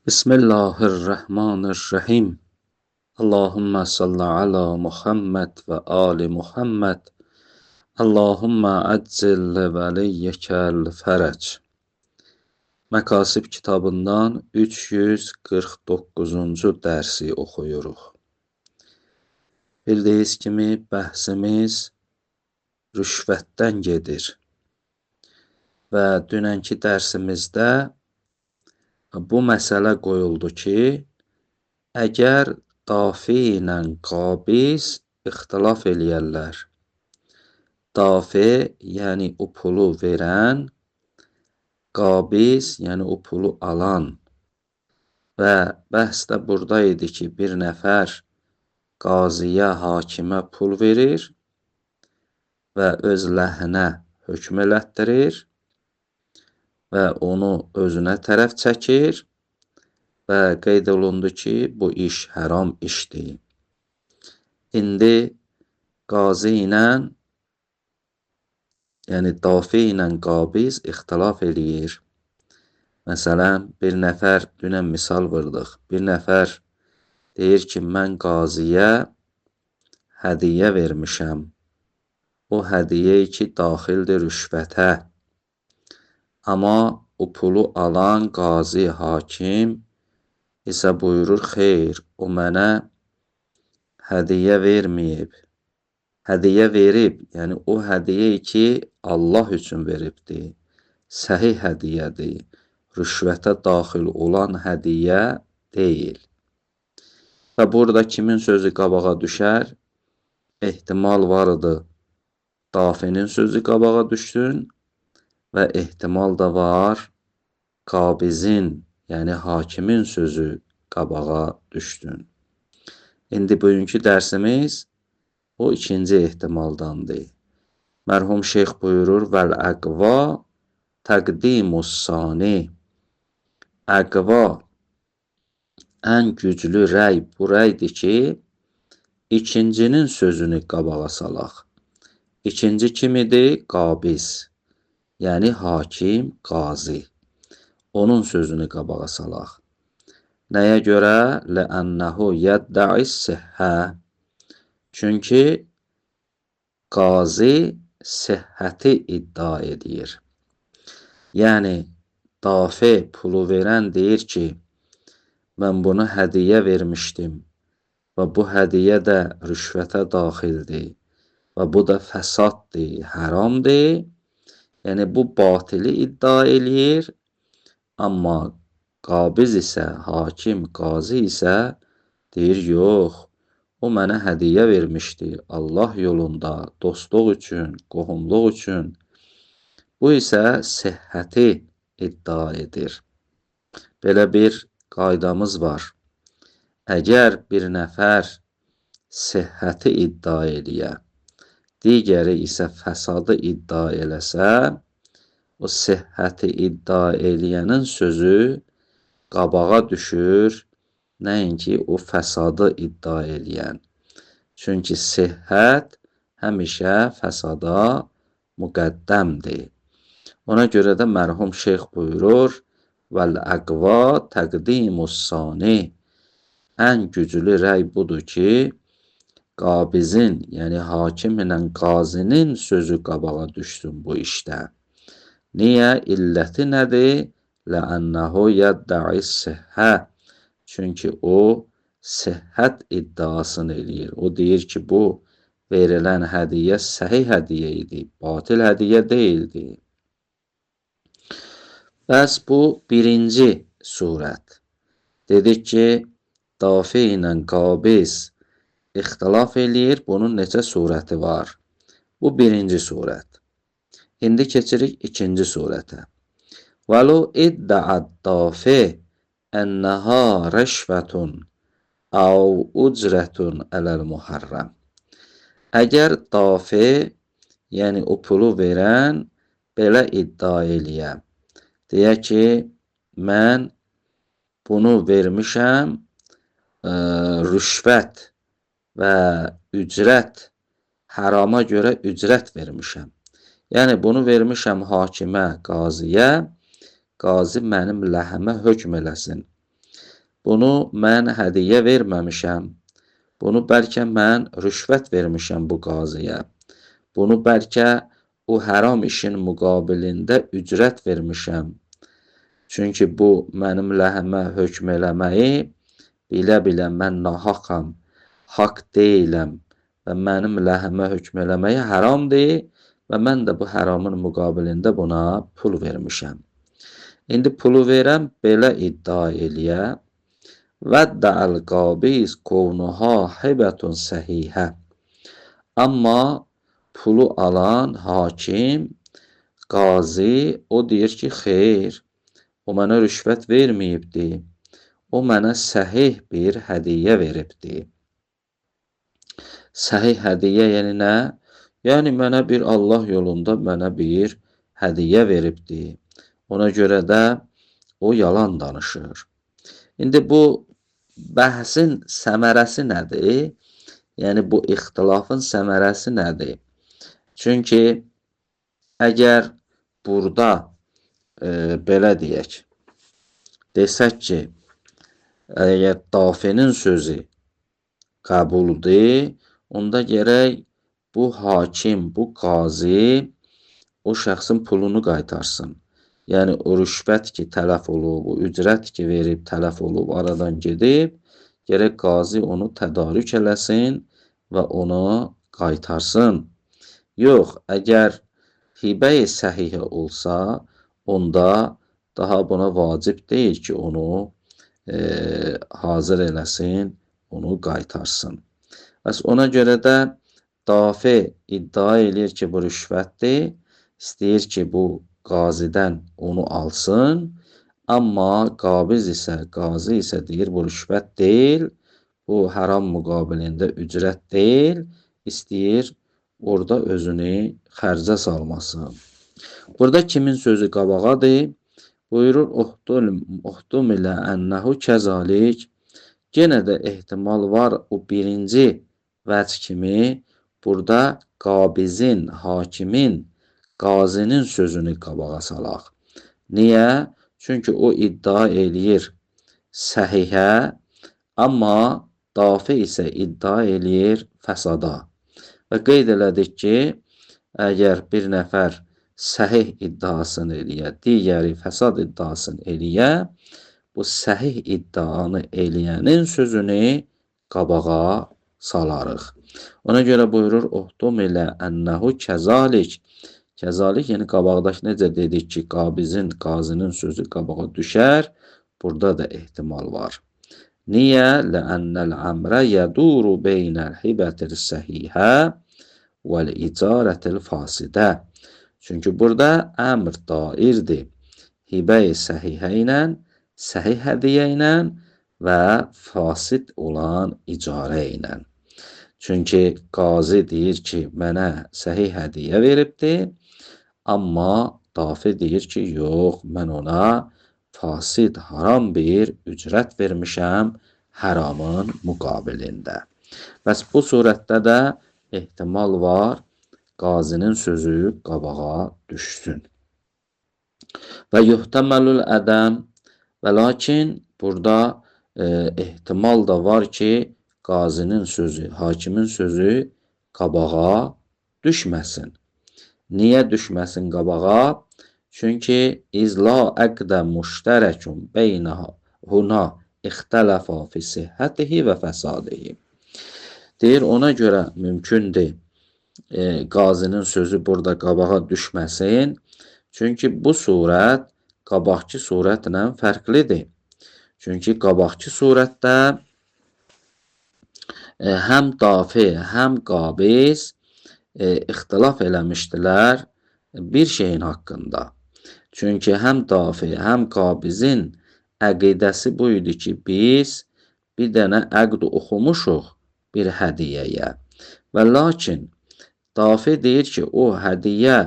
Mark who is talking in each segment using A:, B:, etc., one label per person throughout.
A: Bismillahirrahmanirrahim. Allahümme salli ala Muhammed ve ali Muhammed. Allahümme aczil veliyyekel fərəc. Məkasib kitabından 349-cu dərsi oxuyuruq. Bildiyiniz kimi bəhsimiz rüşvətdən gedir və dünənki dərsimizdə bu məsələ qoyuldu ki, əgər dafi ilə qabiz ixtilaf eləyərlər, dafi, yəni o pulu verən, qabiz, yəni o pulu alan və bəhs də burada idi ki, bir nəfər qaziyə, hakimə pul verir və öz ləhinə hökm elətdirir və onu özünə tərəf çəkir və qeyd olundu ki, bu iş haram işdir. İndi qazi ilə, yəni dafi ilə qabiz ixtilaf eləyir. Məsələn, bir nəfər, dünən misal vırdıq, bir nəfər deyir ki, mən qaziyə hədiyyə vermişəm. O hədiyyə ki, daxildir rüşvətə. Amma o pulu alan qazi, hakim isə buyurur, xeyr, o mənə hədiyyə verməyib. Hədiyyə verib, yəni o hədiyyə ki, Allah üçün veribdir. Səhih hədiyyədir. Rüşvətə daxil olan hədiyyə deyil. Və burada kimin sözü qabağa düşər? Ehtimal vardı. Dafinin sözü qabağa düşsün və ehtimal da var, qabizin, yəni hakimin sözü qabağa düşsün. İndi bugünkü dərsimiz o ikinci ehtimaldandır. Mərhum şeyx buyurur, vəl-əqva təqdimus-sani. Əqva, ən güclü rəy bu rəydir ki, ikincinin sözünü qabağa salaq. İkinci kim idi? Qabiz, yəni hakim, qazi. Onun sözünü qabağa salaq. Nəyə görə? Ləənnəhu yəddəis-sihhə. Çünki qazi sihhəti iddia edir. Yəni, dafi pulu verən deyir ki, mən bunu hədiyyə vermişdim və bu hədiyyə də rüşvətə daxildir və bu da fəsaddır, haramdır. Yəni, bu batili iddia eləyir, amma qabiz isə, hakim, qazi isə deyir, yox, o mənə hədiyyə vermişdi Allah yolunda, dostluq üçün, qohumluq üçün. Bu isə sihhəti iddia edir. Belə bir qaydamız var. Əgər bir nəfər sihhəti iddia eləyə, digəri isə fəsadı iddia eləsə, o sihhəti iddia eləyənin sözü qabağa düşür, nəinki o fəsadı iddia eləyən. Çünki sihhət həmişə fəsada müqəddəmdir. Ona görə də mərhum şeyx buyurur, vəl-əqva təqdimus-sani. Ən güclü rəy budur ki, qabizin, yəni hakim ilə qazinin sözü qabağa düşsün bu işdə. Niyə? İlləti nədir? Ləənnəhu yəddəis-sihhə. Çünki o, sihhət iddiasını eləyir. O deyir ki, bu verilən hədiyyə səhih hədiyyə idi, batil hədiyyə deyildi. Bəs bu birinci surət. Dedik ki, dafi ilə qabiz ixtilaf eləyir, bunun neçə surəti var? Bu birinci surət. İndi keçirik ikinci surətə. Vəlu iddəəd dafi ənəhə rəşvətun əv ucrətun ələl-muharram. Əgər dafi, yəni o pulu verən, belə iddia eləyə, deyə ki, mən bunu vermişəm, rüşvət və ücrət, harama görə ücrət vermişəm. Yəni, bunu vermişəm hakimə, qaziyə, qazi mənim ləhəmə hökm eləsin. bunu mən hədiyyə verməmişəm. Bunu bəlkə mən rüşvət vermişəm bu qaziyə. Bunu bəlkə o haram işin müqabilində ücrət vermişəm. Çünki bu mənim ləhəmə hökm eləməyi bilə-bilə mən nahaqam, haqq deyiləm və mənim ləhəmə hökm eləməyi haramdır və mən də bu haramın müqabilində buna pul vermişəm. İndi pulu verəm, belə iddia eləyə və dəəl qabiz qovnuha hibətun səhihə. Amma pulu alan hakim, qazi o deyir ki, xeyr, o mənə rüşvət verməyibdi. O mənə səhih bir hədiyyə veribdi. Səhih hədiyyə yəni nə? Yəni mənə bir Allah yolunda mənə bir hədiyyə veribdi. Ona görə də o yalan danışır. İndi bu bəhsin səmərəsi nədir? Yəni bu ixtilafın səmərəsi nədir? Çünki əgər burada belə deyək, desək ki, əgər dafinin sözü qəbuldur, onda gərək bu hakim, bu qazi o şəxsin pulunu qaytarsın. Yəni o rüşvət ki tələf olub, o ücrət ki verib tələf olub, aradan gedib, gərək qazi onu tədarük eləsin və onu qaytarsın. Yox, əgər hibə-i səhihə olsa, onda daha buna vacib deyil ki, onu hazır eləsin, onu qaytarsın. Bəs ona görə də dafi iddia eləyir ki, bu rüşvətdir, istəyir ki, bu qazidən onu alsın, amma qazi isə deyir, bu rüşvət deyil, bu haram müqabilində ücrət deyil, istəyir orada özünü xərcə salmasın. Burada kimin sözü qabağadır? Buyurur, uhdum ilə ənəhu kəzalik. Yenə də ehtimal var, o birinci vəc kimi burada qabizin, hakimin, qazinin sözünü qabağa salaq. Niyə? Çünki o iddia eləyir səhihə, amma dafi isə iddia eləyir fəsada. Və qeyd elədik ki, əgər bir nəfər səhih iddiasını eləyə, digəri fəsad iddiasını eləyə, bu səhih iddianı eləyənin sözünü qabağa salarıq. Ona görə buyurur, uhdum ilə ənəhu kəzalik. Kəzalik, yəni qabaqdakı necə dedik ki, qazinin sözü qabağa düşər, burada da ehtimal var. Niyə? Ləənnəl əmrə yəduru beynəl hibətir səhihə vəl-icarətil fasidə. Çünki burada əmr dairdir. Hibə-i səhihə ilə, səhih hədiyyə ilə və fasid olan icarə ilə. Çünki qazi deyir ki, mənə səhih hədiyyə veribdir, amma dafi deyir ki, yox, mən ona fasid, haram bir ücrət vermişəm haramın müqabilində. Bəs bu surətdə də ehtimal var, qazinin sözü qabağa düşsün. Və yuhtəməlül ədəm və lakin burada ehtimal da var ki, qazinin sözü, hakimin sözü qabağa düşməsin. Niyə düşməsin qabağa? Çünki izla əqdə müştərəkun beynə huna ixtələfa fi sihhətihi və fəsadihi. Deyir, ona görə mümkündür qazinin sözü burada qabağa düşməsin. Çünki bu surət qabaqçı surətlə fərqlidir. Çünki qabaqçı surətdə həm dafi, həm qabiz ixtilaf eləmişdilər bir şeyin haqqında. Çünki həm dafi, həm qabizin əqidəsi bu idi ki, biz bir dənə əqd oxumuşuq bir hədiyyəyə. Və lakin dafi deyir ki, o hədiyyə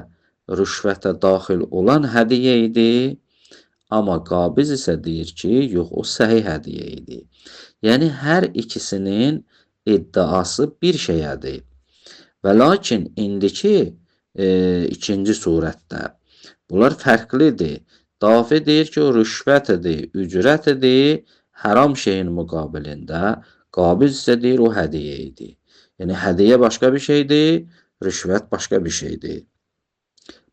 A: rüşvətə daxil olan hədiyyə idi, amma qabiz isə deyir ki, yox, o səhih hədiyyə idi. Yəni, hər ikisinin iddiası bir şeyədir. Və lakin indiki ikinci surətdə bunlar fərqlidir. Dafi deyir ki, o rüşvət edir, ücrət edir, haram şeyin müqabilində, qabiz isə deyir o hədiyyə idi. Yəni hədiyyə başqa bir şeydir, rüşvət başqa bir şeydir.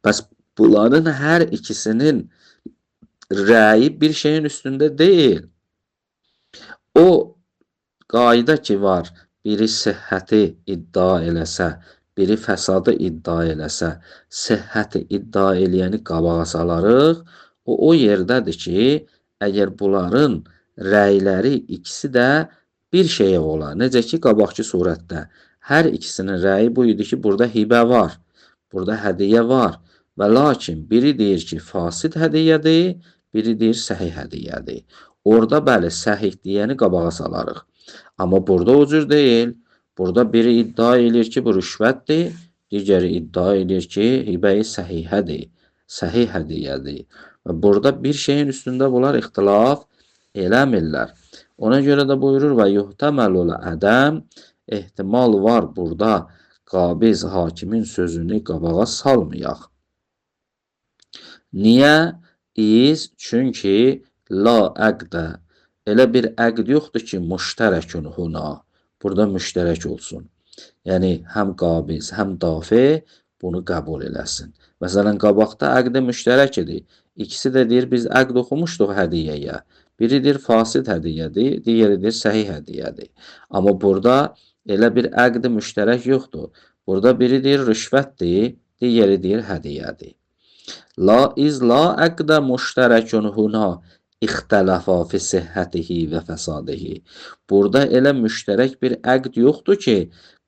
A: Bəs bunların hər ikisinin rəyi bir şeyin üstündə deyil. O qayda ki var, biri sihhəti iddia eləsə, biri fəsadı iddia eləsə, sihhəti iddia eləyəni qabağa salarıq. O yerdədir ki, əgər bunların rəyləri ikisi də bir şeyə ola. Necə ki, qabaqki surətdə. Hər ikisinin rəyi bu idi ki, burada hibə var, burada hədiyyə var. Və lakin biri deyir ki, fasid hədiyyədir, biri deyir səhih hədiyyədir. Orada bəli, səhih deyəni qabağa salarıq. Amma burada o cür deyil. Burada biri iddia edir ki, bu rüşvətdir, digəri iddia edir ki, hibə-i səhihədir, səhih hədiyyədir. Və burada bir şeyin üstündə bunlar ixtilaf eləmirlər. Ona görə də buyurur və yuhtəməlul ədəm, ehtimal var burada qabiz hakimin sözünü qabağa salmayaq. Niyə? Çünki la əqdə. Elə bir əqd yoxdur ki, müştərəkün huna. Burada müştərək olsun. Yəni, həm qabiz, həm dafi bunu qəbul eləsin. Məsələn, qabaqda əqd müştərək idi. İkisi də deyir, biz əqd oxumuşduq hədiyyəyə. Biri deyir, fasid hədiyyədir, digəri deyir, səhih hədiyyədir. Amma burada elə bir əqd müştərək yoxdur. Burada biri deyir, rüşvətdir, digəri deyir, hədiyyədir. La əqdə müştərəkün huna ixtələfa fi sihhətihi və fəsadihi. Burada elə müştərək bir əqd yoxdur ki,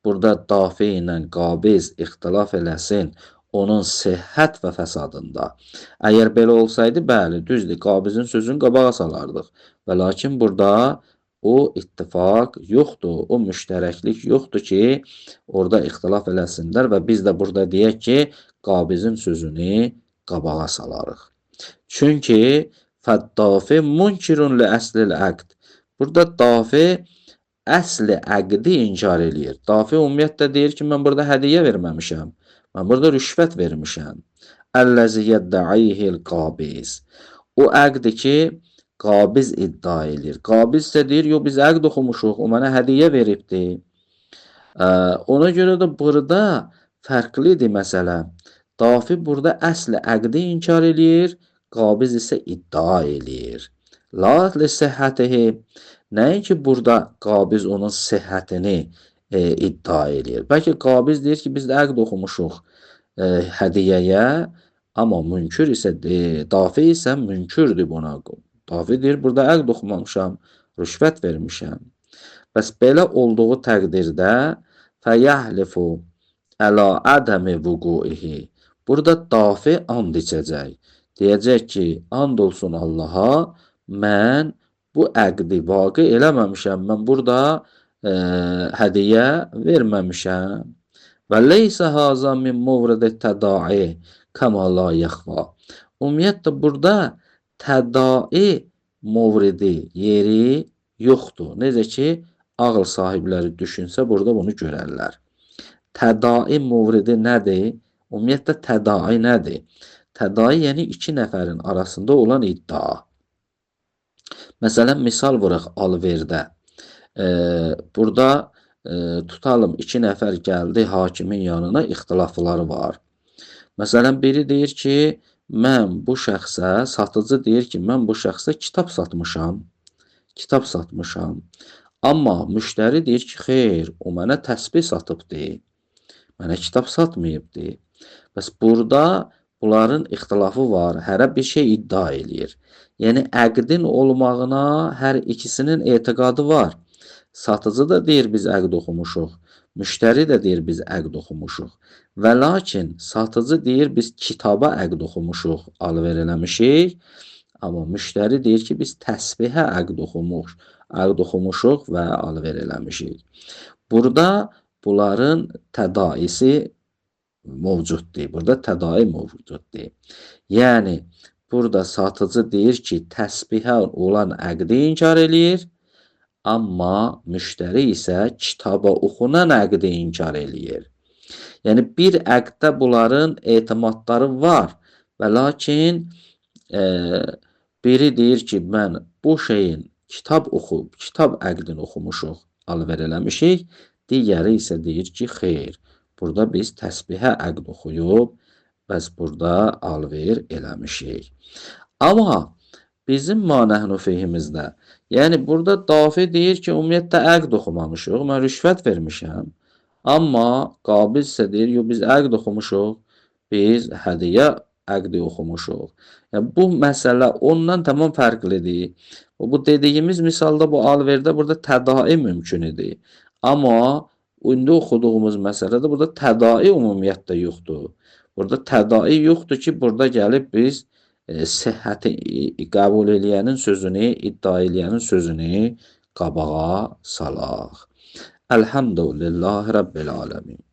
A: burada dafi ilə qabiz ixtilaf eləsin onun sihhət və fəsadında. Əgər belə olsaydı, bəli, düzdür, qabizin sözünü qabağa salardıq. Və lakin burada o ittifaq yoxdur, o müştərəklik yoxdur ki, orada ixtilaf eləsinlər və biz də burada deyək ki, qabizin sözünü qabağa salarıq. Çünki fəddafi munkirun li əslil əqd. Burada dafi əsli əqdi inkar eləyir. Dafi ümumiyyətlə deyir ki, mən burada hədiyyə verməmişəm. Mən burada rüşvət vermişəm. Əlləzi yəddəiyhil qabiz. O əqdi ki, qabiz iddia eləyir. Qabiz isə deyir, yox, biz əqd oxumuşuq, o mənə hədiyyə veribdir. Ona görə də burada fərqlidir məsələ. Dafi burada əsli əqdi inkar eləyir, qabiz isə iddia eləyir. La li sihhətihi. Nəinki burada qabiz onun sihhətini iddia eləyir. Bəlkə qabiz deyir ki, biz də əqd oxumuşuq hədiyyəyə, amma münkür isə dafi isə münkürdür buna. Dafi deyir, burada əqd oxumamışam, rüşvət vermişəm. Bəs belə olduğu təqdirdə fəyəhlifu əla ədəmi vuquihi. Burada dafi and içəcək. Deyəcək ki, and olsun Allaha, mən bu əqdi vaqe eləməmişəm, mən burada hədiyyə verməmişəm. Və leysə haza min muvridi tədai kəma la yəxva. Ümumiyyətlə, burada tədai muvridi yeri yoxdur. Necə ki, ağıl sahibləri düşünsə, burada bunu görərlər. Tədai muvridi nədir? Ümumiyyətlə, tədai nədir? Tədai yəni iki nəfərin arasında olan iddia. Məsələn, misal vuraq alverdə. Burada tutalım, iki nəfər gəldi hakimin yanına, ixtilafları var. Məsələn, biri deyir ki, mən bu şəxsə, satıcı deyir ki, mən bu şəxsə kitab satmışam. Kitab satmışam. Amma müştəri deyir ki, xeyr, o mənə təsbih satıbdır. Mənə kitab satmayıbdır. Bəs burada bunların ixtilafı var, hərə bir şey iddia eləyir. Yəni, əqdin olmağına hər ikisinin etiqadı var. Satıcı da deyir, biz əqd oxumuşuq. Müştəri də deyir, biz əqd oxumuşuq. Və lakin satıcı deyir, biz kitaba əqd oxumuşuq, alver eləmişik. Amma müştəri deyir ki, biz təsbihə əqd oxumuşuq və alver eləmişik. Burada bunların tədaisi mövcuddur. Burada tədai mövcuddur. Yəni, burada satıcı deyir ki, təsbihə olan əqdi inkar eləyir, amma müştəri isə kitaba oxunan əqdi inkar eləyir. Yəni, bir əqddə bunların etimadları var və lakin biri deyir ki, mən bu şeyin kitab oxub, kitab əqdini oxumuşuq, alver eləmişik. Digəri isə deyir ki, xeyr, burada biz təsbihə əqd oxuyub, bəs burada alver eləmişik. Amma bizim manəhnu fehimizdə, yəni burada dafi deyir ki, ümumiyyətlə əqd oxumamışıq, mən rüşvət vermişəm. Amma qabil isə deyir, yox, biz əqd oxumuşuq, biz hədiyyə əqdi oxumuşuq. Yəni, bu məsələ ondan tamam fərqlidir. Bu dediyimiz misalda bu alverdə burada tədai mümkün idi. Amma indi oxuduğumuz məsələdə burada tədai ümumiyyətlə yoxdur. Burada tədai yoxdur ki, burada gəlib biz səhhəti qəbul eləyənin sözünü, iddia eləyənin sözünü qabağa salaq. Elhamdülillahi Rabbil aləmin.